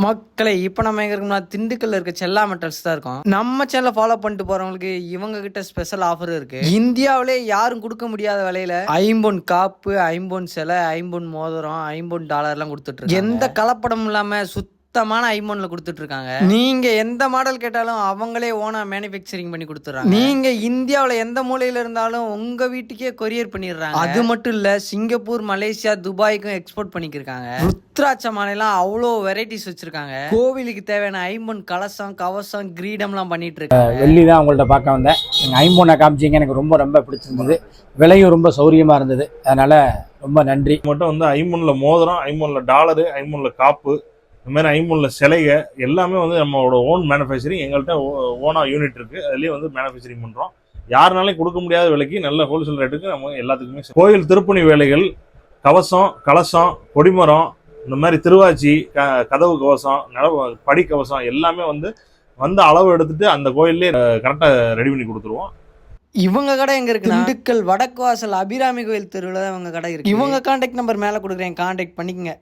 மக்களை இப்ப நம்ம எங்க இருக்கோம்னா திண்டுக்கல்ல இருக்க செல்லா மெட்டல்ஸ் தான் இருக்கும். நம்ம சேனலை ஃபாலோ பண்ணிட்டு போறவங்களுக்கு இவங்க கிட்ட ஸ்பெஷல் ஆஃபர் இருக்கு. இந்தியாவிலே யாரும் கொடுக்க முடியாத விலையில 50 காப்பு, 50 சிலை, 50 மோதிரம், $50 எல்லாம் கொடுத்துட்டு இருக்காங்க. எந்த கலப்படமும் இல்லாம சுத்தமான ஐமோன்ல கொடுத்துட்டு இருக்காங்க. நீங்க எந்த மாடல் கேட்டாலும் அவங்களே ஓனா மேனுஃபேக்சரிங் பண்ணி கொடுத்துறாங்க. நீங்க இந்தியாவுல எந்த மூலையில இருந்தாலும் உங்க வீட்டுக்கே கொரியர் பண்ணிடுறாங்க. அது மட்டும் இல்ல, சிங்கப்பூர், மலேசியா, துபாய்க்கும் எக்ஸ்போர்ட் பண்ணிக்கிருக்காங்க. ருத்ராட்ச மாலைலாம் அவ்வளோ வெரைட்டிஸ் வச்சிருக்காங்க. கோவிலுக்கு தேவையான ஐம்பொன் கலசம், கவசம், கிரீடம்லாம் பண்ணிட்டு இருக்காங்க. வெள்ளி தான் உங்கள்ட்ட பார்க்க வந்தேன். எங்கள் ஐம்பொன்னை காமிச்சிங்க, எனக்கு ரொம்ப ரொம்ப பிடிச்சிருந்தது. விலையும் ரொம்ப சௌரியமாக இருந்தது. அதனால் ரொம்ப நன்றி. மட்டும் வந்து ஐம்பொன்னில் மோதிரம், ஐம்பொன்னில் டாலரு, ஐம்பொன்னில் காப்பு, இந்த மாதிரி ஐம்பொன்னில் சிலைக எல்லாமே வந்து நம்மளோட ஓன் மேனுஃபேக்சரிங். எங்கள்கிட்ட ஓனாக யூனிட் இருக்குது. அதுலேயே வந்து மேனுஃபேக்சரிங் பண்ணுறோம். யாருனாலையும் கொடுக்க முடியாத விலைக்கு நல்ல ஹோல்சேல் ரேட்டுக்கு நம்ம எல்லாத்துக்குமே கோயில் திருப்பணி வேலைகள், கவசம், கலசம், கொடிமரம், இந்த மாதிரி திருவாச்சி, கதவு கவசம், படி கவசம் எல்லாமே வந்து அளவு எடுத்துட்டு அந்த கோயிலே கரெக்டாக ரெடி பண்ணி கொடுத்துருவோம். இவங்க கடை எங்க இருக்கு? திண்டுக்கல் வடக்கு வாசல் அபிராமி கோயில் தெருவில் தான் இவங்க கடை இருக்கு. இவங்க கான்டாக்ட் நம்பர் மேல கொடுக்குறேன், கான்டாக்ட் பண்ணிக்கங்க.